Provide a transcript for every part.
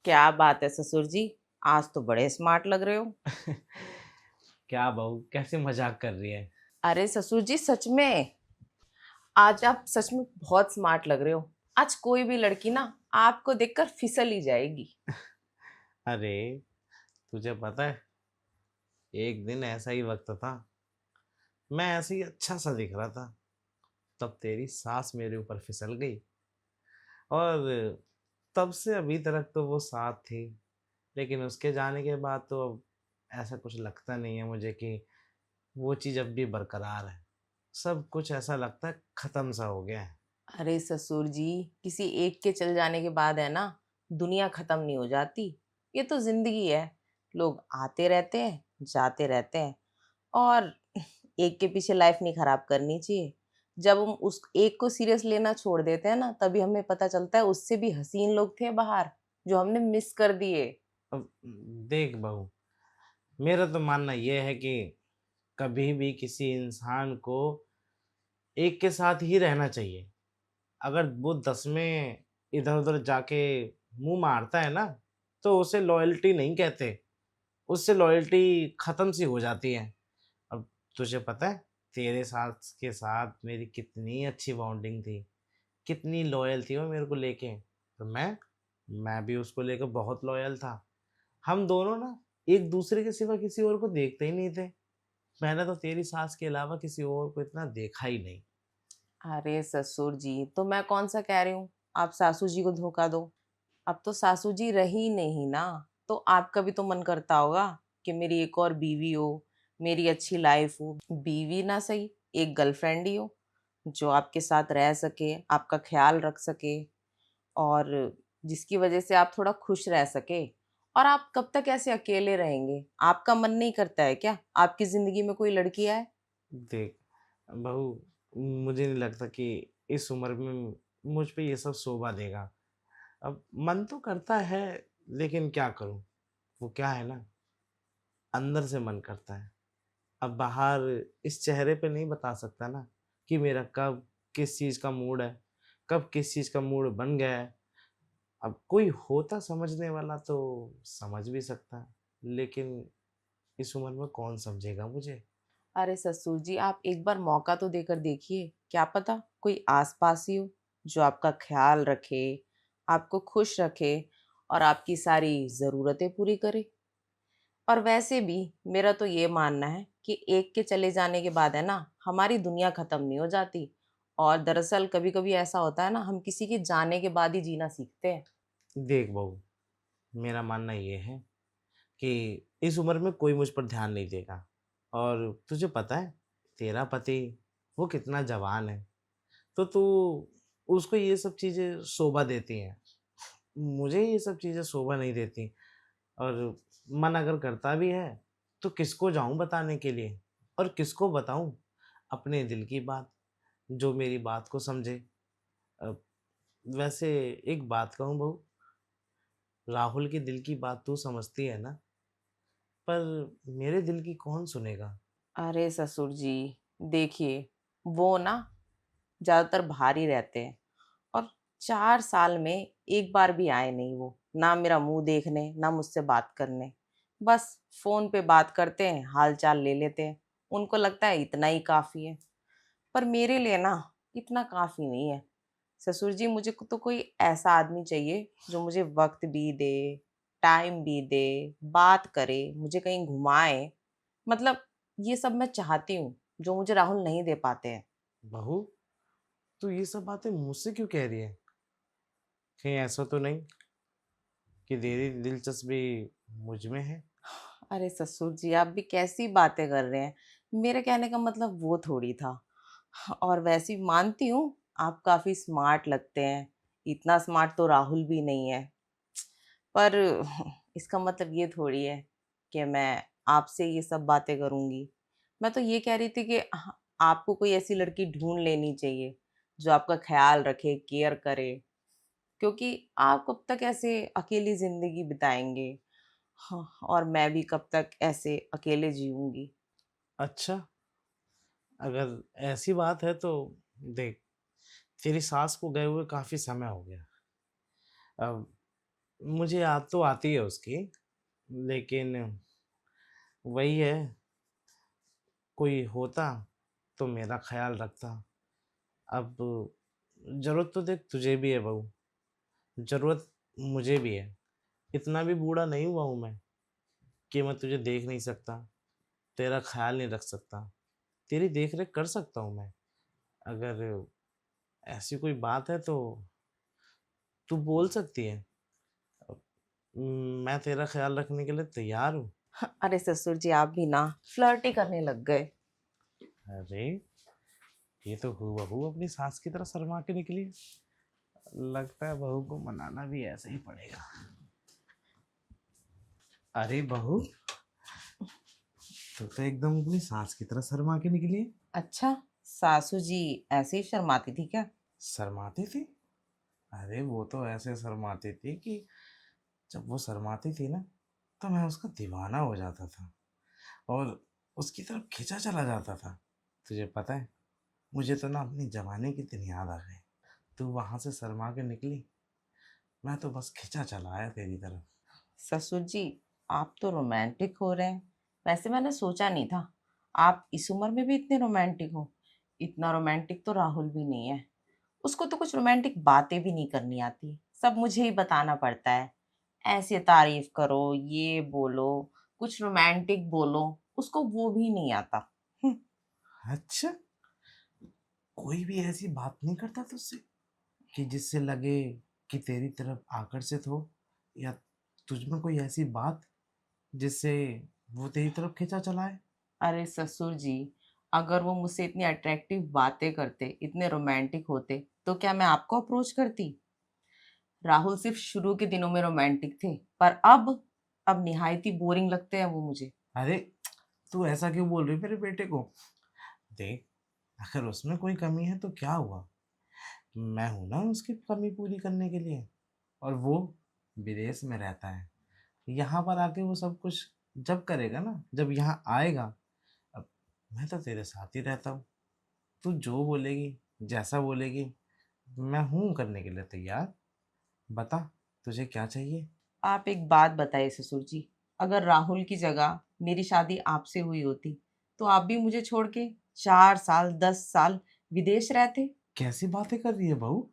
क्या बात है ससुर जी। आज तो बड़े स्मार्ट लग रहे हो। क्या बहू कैसे मजाक कर रही है। अरे ससुर जी सच में आज आप सच में बहुत स्मार्ट लग रहे हो। आज कोई भी लड़की ना आपको देखकर फिसल ही जाएगी। अरे तुझे पता है, एक दिन ऐसा ही वक्त था, मैं ऐसे ही अच्छा सा दिख रहा था, तब तेरी सास मेरे ऊपर फिसल गई। और तब से अभी तक तो वो साथ थी, लेकिन उसके जाने के बाद तो अब ऐसा कुछ लगता नहीं है मुझे कि वो चीज़ अब भी बरकरार है। सब कुछ ऐसा लगता है खत्म सा हो गया है। अरे ससुर जी, किसी एक के चल जाने के बाद है ना, दुनिया खत्म नहीं हो जाती। ये तो जिंदगी है। लोग आते रहते हैं, जाते रहते हैं। और एक के पीछे लाइफ नहीं खराब करनी चाहिए। जब हम उस एक को सीरियस लेना छोड़ देते हैं ना, तभी हमें पता चलता है उससे भी हसीन लोग थे बाहर, जो हमने मिस कर दिए। अब देख बहू, मेरा तो मानना यह है कि कभी भी किसी इंसान को एक के साथ ही रहना चाहिए। अगर वो 10 में इधर उधर जाके मुंह मारता है ना, तो उसे लॉयल्टी नहीं कहते, उससे लॉयल्टी खत्म सी हो जाती है। अब तुझे पता है, तेरे साथ के साथ मेरी कितनी अच्छी बॉन्डिंग थी, कितनी लॉयल थी वो मेरे को लेके। तो मैं भी उसको लेकर बहुत लॉयल था। हम दोनों ना एक दूसरे के सिवा किसी और को देखते ही नहीं थे। मैंने तो तेरी सास के अलावा किसी और को इतना देखा ही नहीं। अरे ससुर जी, तो मैं कौन सा कह रही हूँ आप सासू जी को धोखा दो। अब तो सासू जी रही नहीं ना, तो आपका भी तो मन करता होगा कि मेरी एक और बीवी हो, मेरी अच्छी लाइफ हो। बीवी ना सही, एक गर्लफ्रेंड ही हो, जो आपके साथ रह सके, आपका ख्याल रख सके, और जिसकी वजह से आप थोड़ा खुश रह सके। और आप कब तक ऐसे अकेले रहेंगे? आपका मन नहीं करता है क्या आपकी जिंदगी में कोई लड़की आए? देख बहू, मुझे नहीं लगता कि इस उम्र में मुझ पे ये सब शोभा देगा। अब मन तो करता है, लेकिन क्या करूं। वो क्या है ना, अंदर से मन करता है। अब बाहर इस चेहरे पे नहीं बता सकता ना कि मेरा कब किस चीज़ का मूड है, कब किस चीज़ का मूड बन गया है। अब कोई होता समझने वाला तो समझ भी सकता है, लेकिन इस उम्र में कौन समझेगा मुझे। अरे ससुर जी, आप एक बार मौका तो देकर देखिए, क्या पता कोई आसपास ही हो जो आपका ख्याल रखे, आपको खुश रखे, और आपकी सारी ज़रूरतें पूरी करे। और वैसे भी मेरा तो ये मानना है कि एक के चले जाने के बाद है ना, हमारी दुनिया ख़त्म नहीं हो जाती। और दरअसल कभी कभी ऐसा होता है ना, हम किसी के जाने के बाद ही जीना सीखते हैं। देख बहू, मेरा मानना ये है कि इस उम्र में कोई मुझ पर ध्यान नहीं देगा। और तुझे पता है, तेरा पति वो कितना जवान है, तो तू उसको ये सब चीज़ें शोभा देती हैं। मुझे ये सब चीज़ें शोभा नहीं देती। और मन अगर करता भी है, तो किसको जाऊं बताने के लिए, और किसको बताऊं अपने दिल की बात, जो मेरी बात को समझे। अ, वैसे एक बात कहूं बहू, राहुल के दिल की बात तू समझती है ना, पर मेरे दिल की कौन सुनेगा। अरे ससुर जी, देखिए, वो ना ज़्यादातर बाहर ही रहते हैं। और 4 साल में एक बार भी आए नहीं वो, ना मेरा मुंह देखने, ना मुझसे बात करने। बस फोन पे बात करते हैं, हाल चाल ले लेते हैं। उनको लगता है इतना ही काफी है। पर मेरे लिए ना इतना काफी नहीं है। ससुर जी, मुझे तो कोई ऐसा आदमी चाहिए जो मुझे वक्त भी दे, टाइम भी दे, बात करे, मुझे कहीं घुमाए। मतलब ये सब मैं चाहती हूँ, जो मुझे राहुल नहीं दे पाते हैं। बहू, तू ये सब बातें मुझसे क्यों कह रही है? कहीं ऐसा तो नहीं कि तेरी दिलचस्पी मुझ में है? अरे ससुर जी, आप भी कैसी बातें कर रहे हैं। मेरे कहने का मतलब वो थोड़ी था। और वैसे भी मानती हूँ, आप काफी स्मार्ट लगते हैं। इतना स्मार्ट तो राहुल भी नहीं है। पर इसका मतलब ये थोड़ी है कि मैं आपसे ये सब बातें करूंगी। मैं तो ये कह रही थी कि आपको कोई ऐसी लड़की ढूंढ लेनी चाहिए जो आपका ख्याल रखे, केयर करे। क्योंकि आप कब तक ऐसे अकेली जिंदगी बिताएंगे? हाँ, और मैं भी कब तक ऐसे अकेले जीऊंगी? अच्छा, अगर ऐसी बात है तो देख, तेरी सास को गए हुए काफी समय हो गया। अब मुझे याद तो आती है उसकी, लेकिन वही है, कोई होता तो मेरा ख्याल रखता। अब जरूरत तो देख तुझे भी है बहू, जरूरत मुझे भी है। इतना भी बूढ़ा नहीं हुआ हूं मैं कि मैं तुझे देख नहीं सकता, तेरा ख्याल नहीं रख सकता। तेरी देख रेख कर सकता हूँ मैं। अगर ऐसी कोई बात है तो तू बोल सकती है। मैं तेरा ख्याल रखने के लिए तैयार हूँ। अरे ससुर जी, आप भी ना फ्लर्ट ही करने लग गए। अरे ये तो हूबहू अपनी सास की तरह शर्मा के निकली है। लगता है बहू को मनाना भी ऐसा ही पड़ेगा। अरे बहू, तो एकदम अपनी सास की तरह शर्मा के निकली है। अच्छा, सासू जी ऐसे ही शर्माती थी क्या? शर्माती थी? अरे वो तो ऐसे शर्माती थी कि जब वो शर्माती थी ना, तो मैं उसका दीवाना हो जाता था और उसकी तरफ खिंचा चला जाता था। तुझे पता है, मुझे तो ना अपनी जवानी की दिन याद आ गई। तू वहां से शर्मा के निकली, मैं तो बस खिंचा चला आया तेरी तरफ। ससुर जी, आप तो रोमांटिक हो रहे हैं। वैसे मैंने सोचा नहीं था आप इस उम्र में भी इतने रोमांटिक हो। इतना रोमांटिक तो राहुल भी नहीं है। उसको तो कुछ रोमांटिक बातें भी नहीं करनी आती, सब मुझे ही बताना पड़ता है। ऐसे तारीफ करो, ये बोलो, कुछ रोमांटिक बोलो, उसको वो भी नहीं आता। हम्म। अच्छा, कोई भी ऐसी बात नहीं करता तुझसे कि जिससे लगे कि तेरी तरफ आकर्षित हो, या तुझ में कोई ऐसी बात जिससे वो तेरी तरफ खींचा चला है? अरे ससुर जी, अगर वो मुझसे इतनी अट्रैक्टिव बातें करते, इतने रोमांटिक होते, तो क्या मैं आपको अप्रोच करती? राहुल सिर्फ शुरू के दिनों में रोमांटिक थे, पर अब निहायत ही बोरिंग लगते हैं वो मुझे। अरे तू ऐसा क्यों बोल रही है मेरे बेटे को? देख, अगर उसमें कोई कमी है तो क्या हुआ, मैं हूं ना उसकी कमी पूरी करने के लिए। और वो विदेश में रहता है, यहाँ पर आके वो सब कुछ जब करेगा ना, जब यहाँ आएगा, अब मैं तो तेरे साथ ही रहता हूँ। तू जो बोलेगी, जैसा बोलेगी, मैं हूँ करने के लिए तैयार। बता, तुझे क्या चाहिए? आप एक बात बताइए ससुर जी, अगर राहुल की जगह मेरी शादी आपसे हुई होती, तो आप भी मुझे छोड़ के 4 साल 10 साल विदेश रहते? कैसी बातें कर रही है बहू?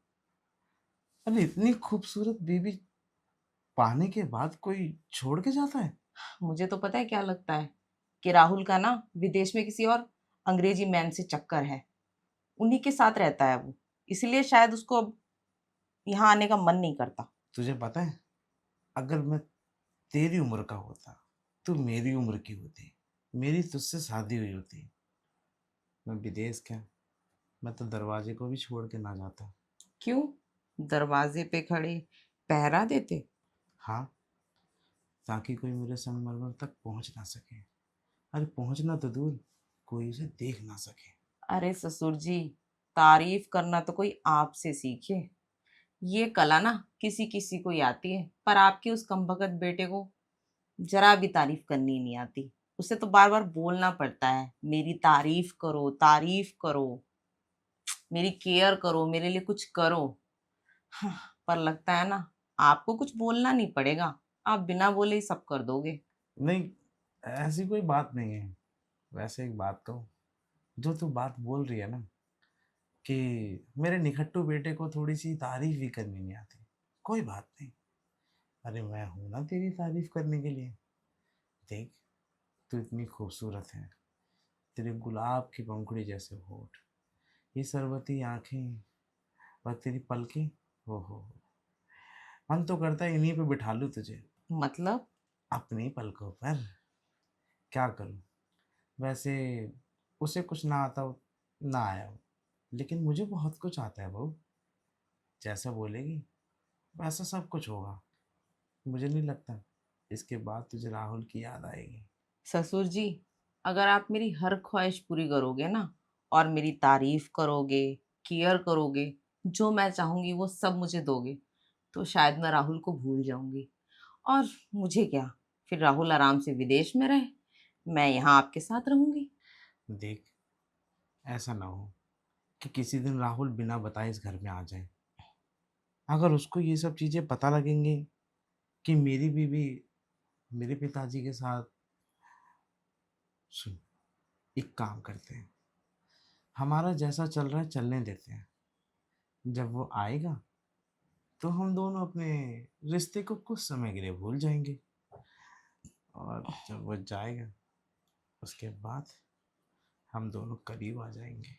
अरे इतनी खूबसूरत बीवी पाने के बाद कोई छोड़ के जाता है? मुझे तो पता है क्या लगता है, कि राहुल का ना विदेश में किसी और अंग्रेजी मैन से चक्कर है। उन्हीं के साथ रहता है वो, इसलिए शायद उसको अब यहाँ आने का मन नहीं करता। तुझे पता है, अगर मैं तेरी उम्र का होता, तू मेरी उम्र की होती, मेरी तुझसे शादी हुई होती, मैं विदेश क्या, मैं तो दरवाजे को भी छोड़ के ना जाता। क्यों? दरवाजे पे खड़े पहरा देते? हाँ, ताकि कोई मेरे संगमरमर तक पहुंच ना सके। अरे पहुंचना तो दूर, कोई उसे देख ना सके। अरे ससुर जी, तारीफ करना तो कोई आपसे सीखे। ये कला ना किसी किसी को ही आती है, पर आपके उस कमबख्त बेटे को जरा भी तारीफ करनी नहीं आती। उसे तो बार बार बोलना पड़ता है, मेरी तारीफ करो, तारीफ करो, मेरी केयर करो, मेरे लिए कुछ करो। हाँ, पर लगता है ना, आपको कुछ बोलना नहीं पड़ेगा, आप बिना बोले ही सब कर दोगे। नहीं, ऐसी कोई बात नहीं है। वैसे एक बात कहूँ, जो तू बात बोल रही है ना, कि मेरे निखट्टू बेटे को थोड़ी सी तारीफ भी करनी नहीं आती, कोई बात नहीं। अरे मैं हूं ना तेरी तारीफ करने के लिए। देख, तू इतनी खूबसूरत है, तेरे गुलाब की पंखुड़ी जैसे होठ, ये सरबती आंखें, और तेरी पलकें, हो मन तो करता है इन्हीं पे बिठा लूं तुझे, मतलब? अपनी पलकों पर। क्या करूं, वैसे उसे कुछ ना आता हो, ना आया हो, लेकिन मुझे बहुत कुछ आता है बहू। जैसा बोलेगी वैसा सब कुछ होगा। मुझे नहीं लगता इसके बाद तुझे राहुल की याद आएगी। ससुर जी, अगर आप मेरी हर ख्वाहिश पूरी करोगे ना, और मेरी तारीफ करोगे, केयर करोगे, जो मैं चाहूंगी वो सब मुझे दोगे, तो शायद मैं राहुल को भूल जाऊंगी। और मुझे क्या, फिर राहुल आराम से विदेश में रहे, मैं यहाँ आपके साथ रहूंगी। देख, ऐसा ना हो कि किसी दिन राहुल बिना बताए इस घर में आ जाए। अगर उसको ये सब चीज़ें पता लगेंगी कि मेरी बीवी मेरे पिताजी के साथ, सुन, एक काम करते हैं, हमारा जैसा चल रहा है चलने देते हैं। जब वो आएगा तो हम दोनों अपने रिश्ते को कुछ समय के लिए भूल जाएंगे, और जब वो जाएगा उसके बाद हम दोनों करीब आ जाएंगे।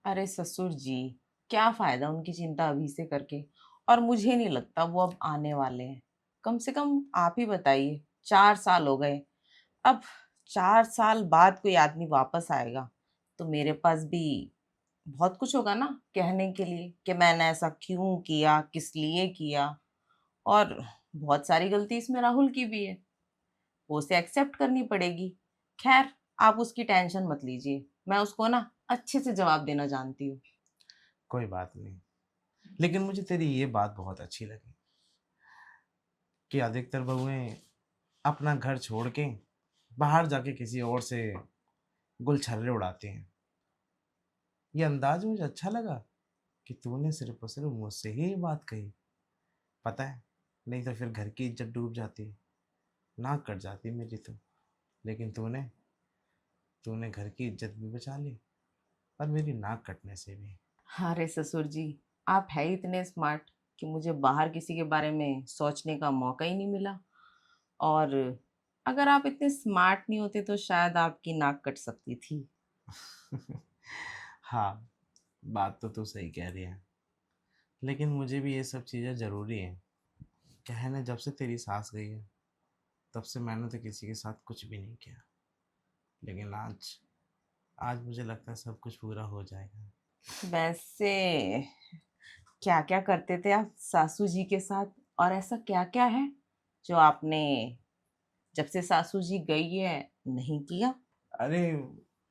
अरे ससुर जी, क्या फायदा उनकी चिंता अभी से करके। और मुझे नहीं लगता वो अब आने वाले हैं। कम से कम आप ही बताइए, 4 साल हो गए। अब 4 साल बाद कोई आदमी वापस आएगा तो मेरे पास भी बहुत कुछ होगा ना कहने के लिए, कि मैंने ऐसा क्यों किया, किस लिए किया। और बहुत सारी गलती इसमें राहुल की भी है, वो उसे एक्सेप्ट करनी पड़ेगी। खैर, आप उसकी टेंशन मत लीजिए, मैं उसको ना अच्छे से जवाब देना जानती हूँ। कोई बात नहीं, लेकिन मुझे तेरी ये बात बहुत अच्छी लगी कि अधिकतर बहुएं अपना घर छोड़ के बाहर जाके किसी और से गुलछर्रे उड़ाती हैं। ये अंदाज मुझे अच्छा लगा कि तूने सिर्फ और सिर्फ मुझसे ही ये बात कही। पता है, नहीं तो फिर घर की इज्जत डूब जाती, नाक कट जाती मेरी तो। लेकिन तूने तूने घर की इज्जत भी बचा ली, और मेरी नाक कटने से भी। अरे ससुर जी, आप है ही इतने स्मार्ट कि मुझे बाहर किसी के बारे में सोचने का मौका ही नहीं मिला। और अगर आप इतने स्मार्ट नहीं होते तो शायद आपकी नाक कट सकती थी। हाँ, बात तो तू सही कह रही है, लेकिन मुझे भी ये सब चीज़ें ज़रूरी हैं। क्या है ना, जब से तेरी सास गई है तब से मैंने तो किसी के साथ कुछ भी नहीं किया, लेकिन आज आज मुझे लगता है सब कुछ पूरा हो जाएगा। वैसे क्या क्या करते थे आप सासू जी के साथ, और ऐसा क्या क्या है जो आपने जब से सासू जी गई है नहीं किया? अरे,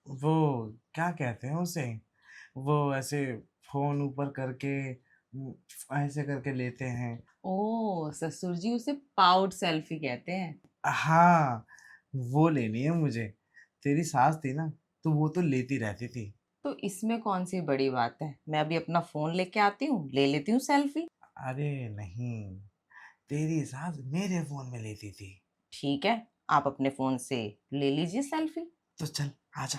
वो क्या कहते हैं उसे, वो ऐसे फोन ऊपर करके ऐसे करके लेते हैं। ओ ससुर जी, उसे पाउड सेल्फी कहते हैं। हाँ, वो लेनी है मुझे। तेरी सास थी ना, तो वो तो लेती रहती थी। तो इसमें कौन सी बड़ी बात है, मैं अभी अपना फोन लेके आती हूँ, ले लेती हूँ सेल्फी। अरे नहीं, तेरी सास मेरे फोन में लेती थी। ठीक है, आप अपने फोन से ले लीजिए सेल्फी। तो चल, आजा।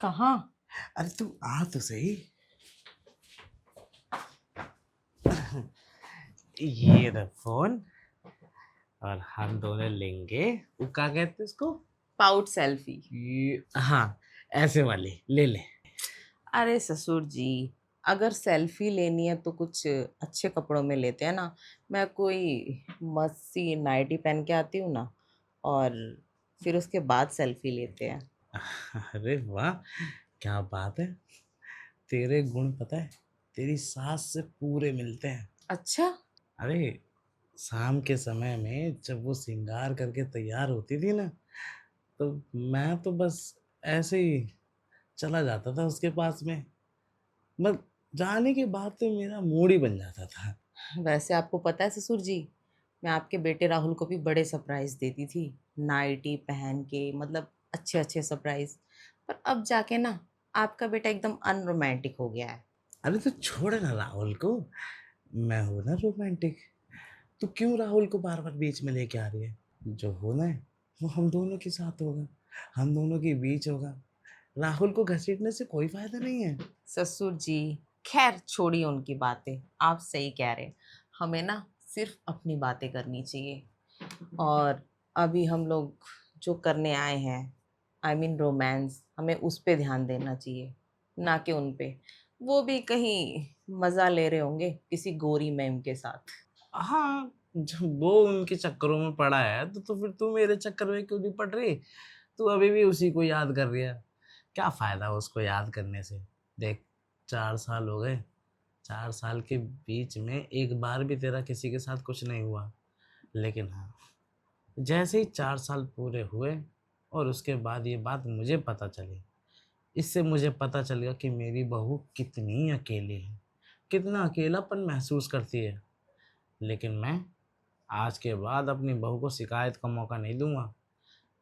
कहाँ? अरे तू आ तो सही। ये रहा फोन, और हम दोनों लेंगे, वो क्या कहते हैं उसको, पाउड सेल्फी। ये हाँ, ऐसे वाली ले ले। अरे ससुर जी, अगर सेल्फी लेनी है तो कुछ अच्छे कपड़ों में लेते हैं ना। मैं कोई मस्त सी नाइटी पहन के आती हूँ ना, और फिर उसके बाद सेल्फी लेते हैं। अरे वाह, क्या बात है। तेरे गुण पता है तेरी सास से पूरे मिलते हैं। अच्छा। अरे, शाम के समय में जब वो श्रृंगार करके तैयार होती थी ना, तो मैं तो बस ऐसे ही चला जाता था उसके पास में। बस जाने के बाद तो मेरा मूड ही बन जाता था। वैसे आपको पता है ससुर जी, मैं आपके बेटे राहुल को भी बड़े सरप्राइज देती थी, नाइटी पहन के, मतलब अच्छे अच्छे सरप्राइज। पर अब जाके ना आपका बेटा एकदम अनरोमांटिक हो गया है। अरे तो छोड़ ना राहुल को, मैं हूं ना रोमांटिक। तो क्यों राहुल को बार बार बीच में लेके आ रही है? जो होना है वो हम दोनों के साथ होगा, हम दोनों के बीच होगा। राहुल को घसीटने से कोई फायदा नहीं है। ससुर जी, खैर छोड़िए उनकी बातें, आप सही कह रहे हैं। हमें ना सिर्फ अपनी बातें करनी चाहिए। और अभी हम लोग जो करने आए हैं, आई मीन रोमांस, हमें उस पे ध्यान देना चाहिए, ना कि उन पे। वो भी कहीं मज़ा ले रहे होंगे किसी गोरी मैम के साथ। हाँ, जब वो उनके चक्करों में पड़ा है तो फिर तू मेरे चक्कर में क्यों नहीं पड़ रही? तू अभी भी उसी को याद कर रही है। क्या फायदा उसको याद करने से? देख, 4 साल हो गए, 4 साल के बीच में एक बार भी तेरा किसी के साथ कुछ नहीं हुआ। लेकिन हाँ, जैसे ही 4 साल पूरे हुए और उसके बाद ये बात मुझे पता चली, इससे मुझे पता चल गया कि मेरी बहू कितनी अकेली है, कितना अकेलापन महसूस करती है। लेकिन मैं आज के बाद अपनी बहू को शिकायत का मौका नहीं दूंगा।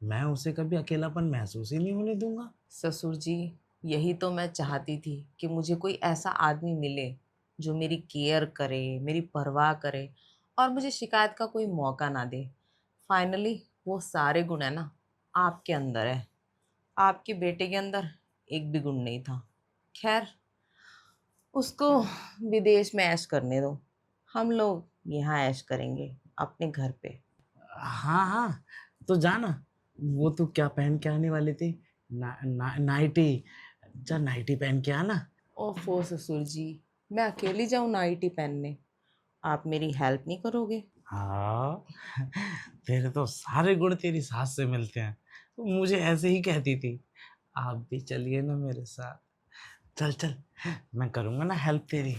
मैं उसे कभी अकेलापन महसूस ही नहीं होने दूंगा। ससुर जी, यही तो मैं चाहती थी कि मुझे कोई ऐसा आदमी मिले जो मेरी केयर करे, मेरी परवाह करे, और मुझे शिकायत का कोई मौका ना दे। फाइनली वो सारे गुण है ना आपके अंदर है, आपके बेटे के अंदर एक भी गुण नहीं था। खैर, उसको विदेश में ऐश करने दो, हम लोग यहाँ ऐश करेंगे अपने घर पे। हाँ हाँ, तो जाना। वो तो क्या पहन के आने वाली थी? नाइटी। जा नाइटी पहन के आना। ओफो ससुर जी, मैं अकेली जाऊं नाइटी पहनने? आप मेरी हेल्प नहीं करोगे? हाँ, तेरे तो सारे गुण तेरी सास से मिलते हैं। तो मुझे ऐसे ही कहती थी। आप भी चलिए ना मेरे साथ। चल चल, मैं करूँगा ना हेल्प तेरी।